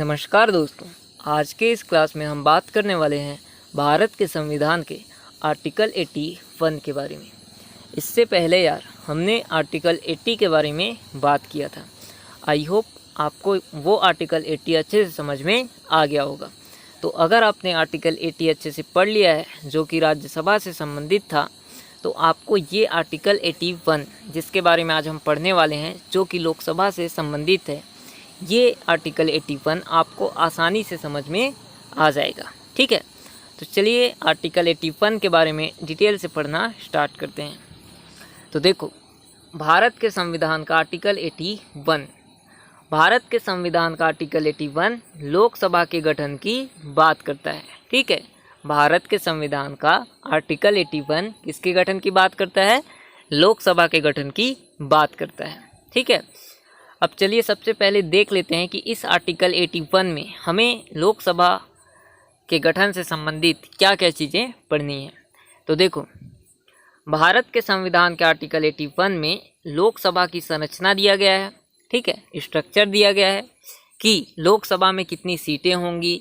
नमस्कार दोस्तों, आज के इस क्लास में हम बात करने वाले हैं भारत के संविधान के आर्टिकल 81 के बारे में। इससे पहले हमने आर्टिकल 80 के बारे में बात किया था। आई होप आपको वो आर्टिकल 80 अच्छे से समझ में आ गया होगा। तो अगर आपने आर्टिकल 80 अच्छे से पढ़ लिया है, जो कि राज्यसभा से संबंधित था, तो आपको ये आर्टिकल 81 जिसके बारे में आज हम पढ़ने वाले हैं, जो कि लोकसभा से संबंधित है, ये आर्टिकल 81 आपको आसानी से समझ में आ जाएगा। ठीक है, तो चलिए आर्टिकल 81 के बारे में डिटेल से पढ़ना स्टार्ट करते हैं। तो देखो, भारत के संविधान का आर्टिकल 81, भारत के संविधान का आर्टिकल 81 लोकसभा के गठन की बात करता है। ठीक है, भारत के संविधान का आर्टिकल 81 किसके गठन की बात करता है? लोकसभा के गठन की बात करता है। ठीक है, अब चलिए सबसे पहले देख लेते हैं कि इस आर्टिकल 81 में हमें लोकसभा के गठन से संबंधित क्या क्या चीज़ें पढ़नी हैं। तो देखो, भारत के संविधान के आर्टिकल 81 में लोकसभा की संरचना दिया गया है। ठीक है, स्ट्रक्चर दिया गया है कि लोकसभा में कितनी सीटें होंगी,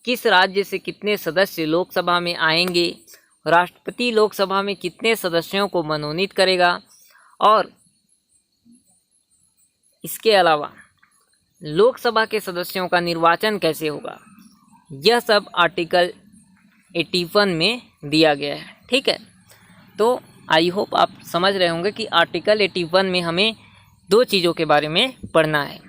किस राज्य से कितने सदस्य लोकसभा में आएंगे, राष्ट्रपति लोकसभा में कितने सदस्यों को मनोनीत करेगा, और इसके अलावा लोकसभा के सदस्यों का निर्वाचन कैसे होगा, यह सब आर्टिकल 81 में दिया गया है। ठीक है, तो आई होप आप समझ रहे होंगे कि आर्टिकल 81 में हमें दो चीज़ों के बारे में पढ़ना है।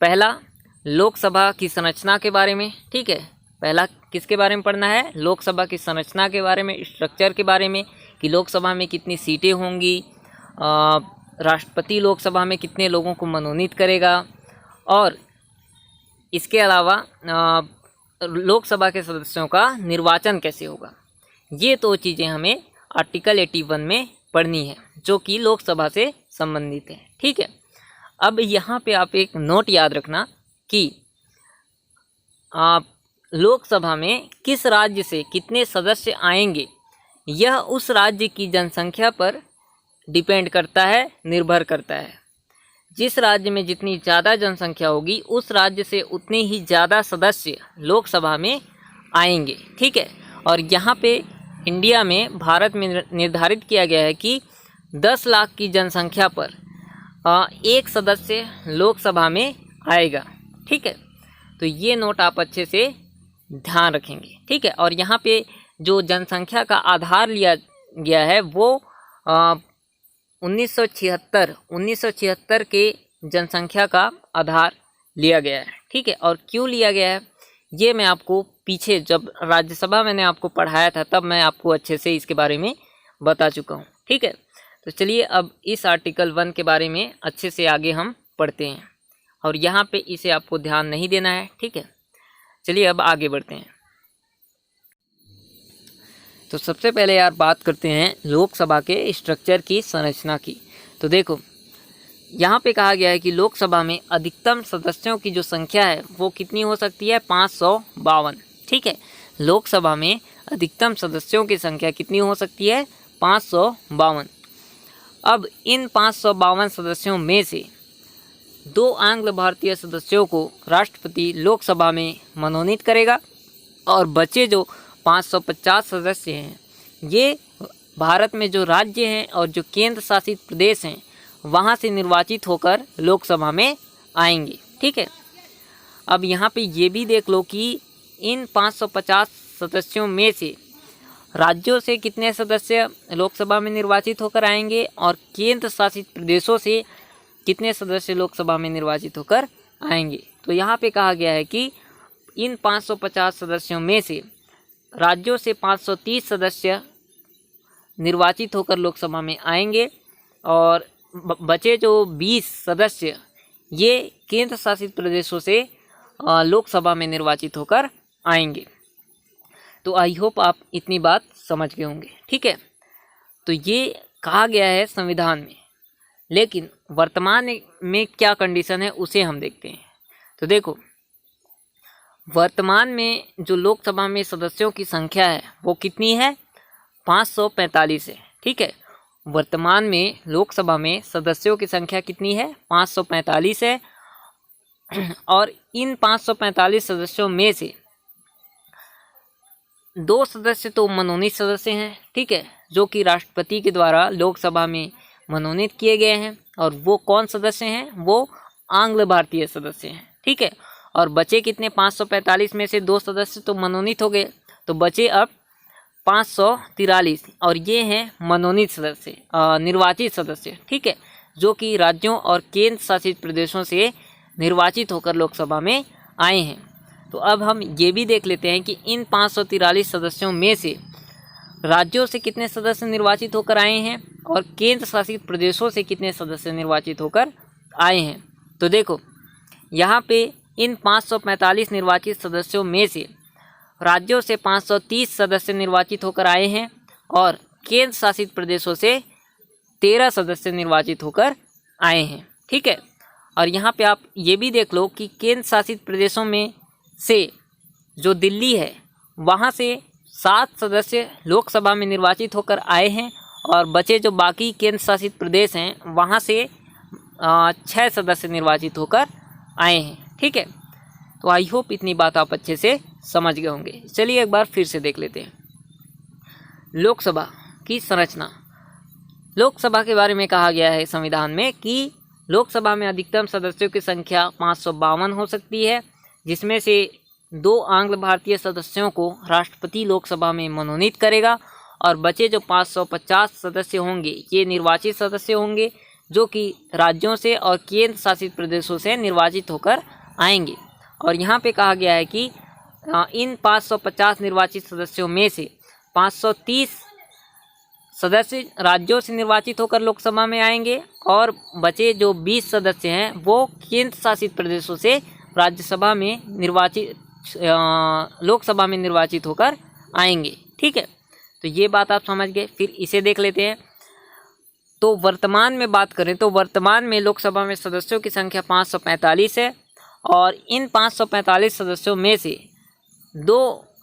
पहला, लोकसभा की संरचना के बारे में। ठीक है, पहला किसके बारे में पढ़ना है? लोकसभा की संरचना के बारे में, स्ट्रक्चर के बारे में कि लोकसभा में कितनी सीटें होंगी, राष्ट्रपति लोकसभा में कितने लोगों को मनोनीत करेगा, और इसके अलावा लोकसभा के सदस्यों का निर्वाचन कैसे होगा। ये दो चीज़ें हमें आर्टिकल 81 में पढ़नी है, जो कि लोकसभा से संबंधित है। ठीक है, अब यहाँ पे आप एक नोट याद रखना कि लोकसभा में किस राज्य से कितने सदस्य आएंगे, यह उस राज्य की जनसंख्या पर डिपेंड करता है, निर्भर करता है। जिस राज्य में जितनी ज़्यादा जनसंख्या होगी, उस राज्य से उतने ही ज़्यादा सदस्य लोकसभा में आएंगे। ठीक है, और यहाँ पे इंडिया में, भारत में निर्धारित किया गया है कि 10 लाख की जनसंख्या पर एक सदस्य लोकसभा में आएगा। ठीक है, तो ये नोट आप अच्छे से ध्यान रखेंगे। ठीक है, और यहाँ पे जो जनसंख्या का आधार लिया गया है वो 1976 के जनसंख्या का आधार लिया गया है। ठीक है, और क्यों लिया गया है ये मैं आपको पीछे जब राज्यसभा मैंने आपको पढ़ाया था तब मैं आपको अच्छे से इसके बारे में बता चुका हूँ। ठीक है, तो चलिए अब इस आर्टिकल 1 के बारे में अच्छे से आगे हम पढ़ते हैं, और यहाँ पे इसे आपको ध्यान नहीं देना है। ठीक है, चलिए अब आगे बढ़ते हैं। तो सबसे पहले बात करते हैं लोकसभा के स्ट्रक्चर की, संरचना की। तो देखो, यहाँ पे कहा गया है कि लोकसभा में अधिकतम सदस्यों की जो संख्या है वो कितनी हो सकती है? 552। ठीक है, लोकसभा में अधिकतम सदस्यों की संख्या कितनी हो सकती है? 552। अब इन 552 सदस्यों में से 2 आंग्ल भारतीय सदस्यों को राष्ट्रपति लोकसभा में मनोनीत करेगा, और बचे जो 550 सदस्य हैं, ये भारत में जो राज्य हैं और जो केंद्र शासित प्रदेश हैं वहाँ से निर्वाचित होकर लोकसभा में आएंगे। ठीक है, अब यहाँ पे ये भी देख लो कि इन 550 सदस्यों में से राज्यों से कितने सदस्य लोकसभा में निर्वाचित होकर आएंगे, और केंद्र शासित प्रदेशों से कितने सदस्य लोकसभा में निर्वाचित होकर आएंगे। तो यहाँ पे कहा गया है कि इन 550 सदस्यों में से राज्यों से 530 सदस्य निर्वाचित होकर लोकसभा में आएंगे, और बचे जो 20 सदस्य ये केंद्र शासित प्रदेशों से लोकसभा में निर्वाचित होकर आएंगे। तो आई होप आप इतनी बात समझ गए होंगे। ठीक है, तो ये कहा गया है संविधान में, लेकिन वर्तमान में क्या कंडीशन है उसे हम देखते हैं। तो देखो, वर्तमान में जो लोकसभा में सदस्यों की संख्या है वो कितनी है? 545 है। ठीक है, वर्तमान में लोकसभा में सदस्यों की संख्या कितनी है? 545 है, और इन 545 सदस्यों में से 2 सदस्य तो मनोनीत सदस्य हैं, ठीक है, जो कि राष्ट्रपति के द्वारा लोकसभा में मनोनीत किए गए हैं। और वो कौन सदस्य हैं? वो आंग्ल भारतीय सदस्य हैं, ठीक है। और बचे कितने? 545 में से 2 सदस्य तो मनोनीत हो गए, तो बचे अब 543, और ये हैं मनोनीत सदस्य, निर्वाचित सदस्य, ठीक है, जो कि राज्यों और केंद्र शासित प्रदेशों से निर्वाचित होकर लोकसभा में आए हैं। तो अब हम ये भी देख लेते हैं कि इन 543 सदस्यों में से राज्यों से कितने सदस्य निर्वाचित होकर आए हैं और केंद्र शासित प्रदेशों से कितने सदस्य निर्वाचित होकर आए हैं। तो देखो यहाँ पे इन 545 निर्वाचित सदस्यों में से राज्यों से 530 सदस्य निर्वाचित होकर आए हैं और केंद्र शासित प्रदेशों से 13 सदस्य निर्वाचित होकर आए हैं, ठीक है। और यहाँ पे आप ये भी देख लो कि केंद्र शासित प्रदेशों में से जो दिल्ली है वहाँ से 7 सदस्य लोकसभा में निर्वाचित होकर आए हैं और बचे जो बाकी केंद्र शासित प्रदेश हैं वहाँ से 6 सदस्य निर्वाचित होकर आए हैं, ठीक है। तो आई होप इतनी बात आप अच्छे से समझ गए होंगे। चलिए एक बार फिर से देख लेते हैं लोकसभा की संरचना। लोकसभा के बारे में कहा गया है संविधान में कि लोकसभा में अधिकतम सदस्यों की संख्या 552 हो सकती है, जिसमें से 2 आंग्ल भारतीय सदस्यों को राष्ट्रपति लोकसभा में मनोनीत करेगा और बचे जो 550 सदस्य होंगे ये निर्वाचित सदस्य होंगे, जो कि राज्यों से और केंद्र शासित प्रदेशों से निर्वाचित होकर आएंगे। और यहाँ पे कहा गया है कि इन 550 निर्वाचित सदस्यों में से 530 सदस्य राज्यों से निर्वाचित होकर लोकसभा में आएंगे और बचे जो 20 सदस्य हैं वो केंद्र शासित प्रदेशों से राज्यसभा में लोकसभा में निर्वाचित होकर आएंगे, ठीक है। तो ये बात आप समझ गए। फिर इसे देख लेते हैं। तो वर्तमान में बात करें तो वर्तमान में लोकसभा में सदस्यों की संख्या 545 है और इन 545 सदस्यों में से 2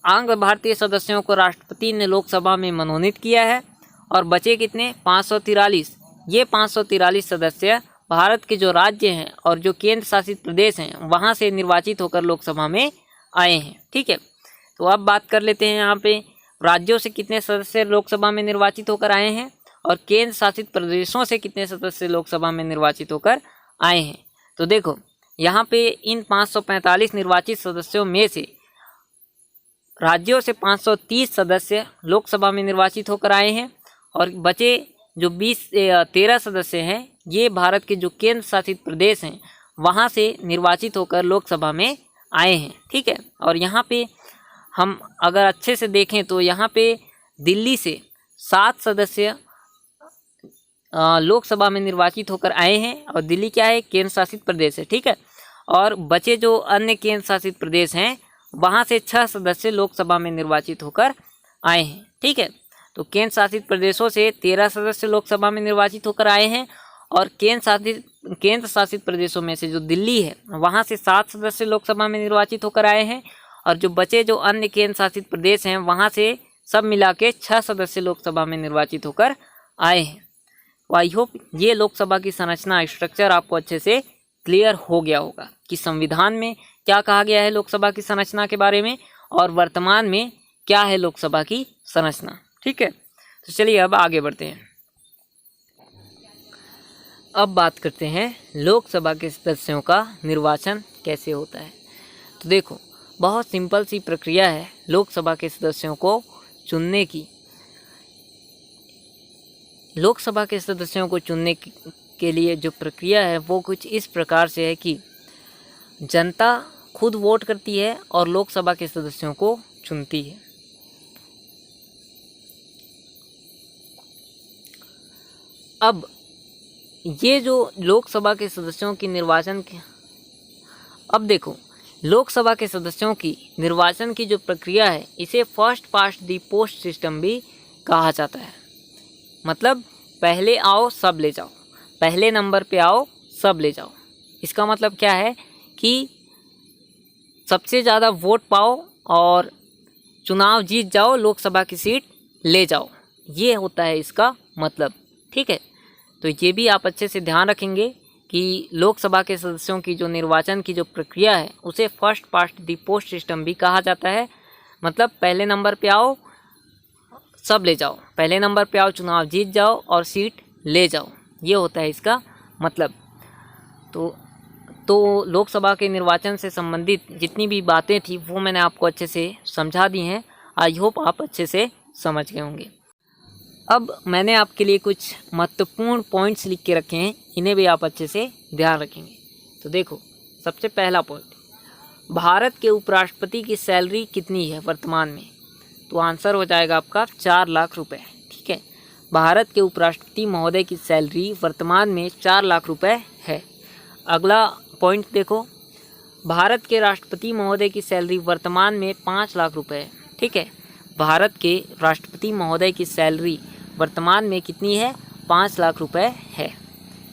आंग्ल भारतीय सदस्यों को राष्ट्रपति ने लोकसभा में मनोनीत किया है और बचे कितने? 543। ये 543 सदस्य भारत के जो राज्य हैं और जो केंद्र शासित प्रदेश हैं वहाँ से निर्वाचित होकर लोकसभा में आए हैं, ठीक है। तो अब बात कर लेते हैं यहाँ पे राज्यों से कितने सदस्य लोकसभा में निर्वाचित होकर आए हैं और केंद्र शासित प्रदेशों से कितने सदस्य लोकसभा में निर्वाचित होकर आए हैं। तो देखो यहाँ पे इन 545 निर्वाचित सदस्यों में से राज्यों से 530 सदस्य लोकसभा में निर्वाचित होकर आए हैं और बचे जो 13 सदस्य हैं ये भारत के जो केंद्र शासित प्रदेश हैं वहाँ से निर्वाचित होकर लोकसभा में आए हैं, ठीक है। और यहाँ पे हम अगर अच्छे से देखें तो यहाँ पे दिल्ली से 7 सदस्य लोकसभा में निर्वाचित होकर आए हैं और दिल्ली क्या है? केंद्र शासित प्रदेश है, ठीक है। और बचे जो अन्य केंद्र शासित प्रदेश हैं वहाँ से 6 सदस्य लोकसभा में निर्वाचित होकर आए हैं, ठीक है। तो केंद्र शासित प्रदेशों से 13 सदस्य लोकसभा में निर्वाचित होकर आए हैं और केंद्र शासित प्रदेशों में से जो दिल्ली है वहाँ से 7 सदस्य लोकसभा में निर्वाचित होकर आए हैं और जो बचे जो अन्य केंद्र शासित प्रदेश हैं वहाँ से सब मिला के 6 सदस्य लोकसभा में निर्वाचित होकर आए हैं। तो आई होप ये लोकसभा की संरचना स्ट्रक्चर आपको अच्छे से क्लियर हो गया होगा कि संविधान में क्या कहा गया है लोकसभा की संरचना के बारे में और वर्तमान में क्या है लोकसभा की संरचना, ठीक है। तो चलिए अब आगे बढ़ते हैं। अब बात करते हैं लोकसभा के सदस्यों का निर्वाचन कैसे होता है। तो देखो बहुत सिंपल सी प्रक्रिया है लोकसभा के सदस्यों को चुनने की। लोकसभा के सदस्यों को चुनने के लिए जो प्रक्रिया है वो कुछ इस प्रकार से है कि जनता खुद वोट करती है और लोकसभा के सदस्यों को चुनती है। अब ये जो लोकसभा के सदस्यों की निर्वाचन के अब देखो लोकसभा के सदस्यों की निर्वाचन की जो प्रक्रिया है इसे first past the post system भी कहा जाता है। मतलब पहले आओ सब ले जाओ, पहले नंबर पे आओ सब ले जाओ। इसका मतलब क्या है कि सबसे ज़्यादा वोट पाओ और चुनाव जीत जाओ, लोकसभा की सीट ले जाओ, ये होता है इसका मतलब, ठीक है। तो ये भी आप अच्छे से ध्यान रखेंगे कि लोकसभा के सदस्यों की जो निर्वाचन की जो प्रक्रिया है उसे first past the post system भी कहा जाता है। मतलब पहले नंबर पे आओ सब ले जाओ, पहले नंबर पे आओ चुनाव जीत जाओ और सीट ले जाओ, ये होता है इसका मतलब। तो लोकसभा के निर्वाचन से संबंधित जितनी भी बातें थी वो मैंने आपको अच्छे से समझा दी हैं। आई होप आप अच्छे से समझ गए होंगे। अब मैंने आपके लिए कुछ महत्वपूर्ण पॉइंट्स लिख के रखे हैं, इन्हें भी आप अच्छे से ध्यान रखेंगे। तो देखो, सबसे पहला पॉइंट, भारत के उपराष्ट्रपति की सैलरी कितनी है वर्तमान में? तो आंसर हो जाएगा आपका 4 लाख रुपए। ठीक है, भारत के उपराष्ट्रपति महोदय की सैलरी वर्तमान में 4 लाख रुपए है। अगला पॉइंट देखो, भारत के राष्ट्रपति महोदय की सैलरी वर्तमान में 5 लाख रुपए है। ठीक है, भारत के राष्ट्रपति महोदय की सैलरी वर्तमान में कितनी है? 5 लाख रुपए है,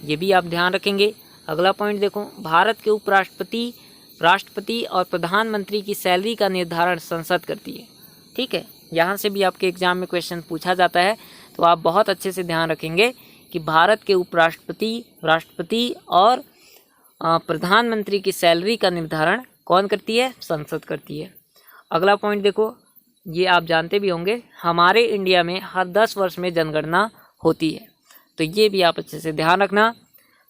ये भी आप ध्यान रखेंगे। अगला पॉइंट देखो, भारत के उपराष्ट्रपति, राष्ट्रपति और प्रधानमंत्री की सैलरी का निर्धारण संसद करती है। ठीक है, यहाँ से भी आपके एग्जाम में क्वेश्चन पूछा जाता है, तो आप बहुत अच्छे से ध्यान रखेंगे कि भारत के उपराष्ट्रपति, राष्ट्रपति और प्रधानमंत्री की सैलरी का निर्धारण कौन करती है? संसद करती है। अगला पॉइंट देखो, ये आप जानते भी होंगे, हमारे इंडिया में हर 10 वर्ष में जनगणना होती है, तो ये भी आप अच्छे से ध्यान रखना।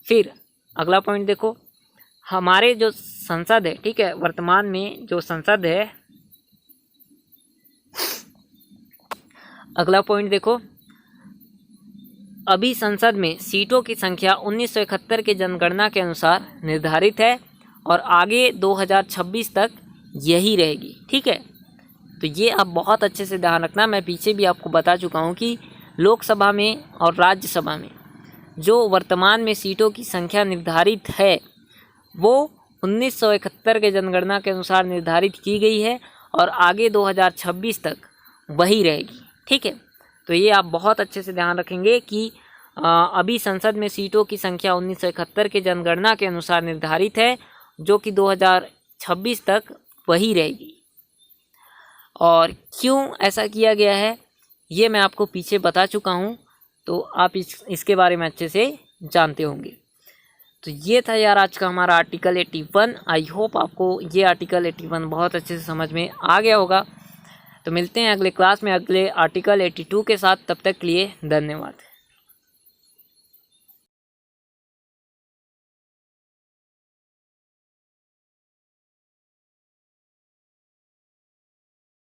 फिर अगला पॉइंट देखो, हमारे जो संसद है, ठीक है, वर्तमान में जो संसद है, अगला पॉइंट देखो, अभी संसद में सीटों की संख्या 1971 के जनगणना के अनुसार निर्धारित है और आगे 2026 तक यही रहेगी। ठीक है, तो ये आप बहुत अच्छे से ध्यान रखना। मैं पीछे भी आपको बता चुका हूँ कि लोकसभा में और राज्यसभा में जो वर्तमान में सीटों की संख्या निर्धारित है वो 1971 के जनगणना के अनुसार निर्धारित की गई है और आगे 2026 तक वही रहेगी। ठीक है, तो ये आप बहुत अच्छे से ध्यान रखेंगे कि अभी संसद में सीटों की संख्या 1971 के जनगणना के अनुसार निर्धारित है, जो कि 2026 तक वही रहेगी। और क्यों ऐसा किया गया है ये मैं आपको पीछे बता चुका हूँ, तो आप इसके बारे में अच्छे से जानते होंगे। तो ये था यार आज का हमारा आर्टिकल 81। आई होप आपको ये आर्टिकल 81 बहुत अच्छे से समझ में आ गया होगा। तो मिलते हैं अगले क्लास में अगले आर्टिकल 82 के साथ। तब तक के लिए धन्यवाद।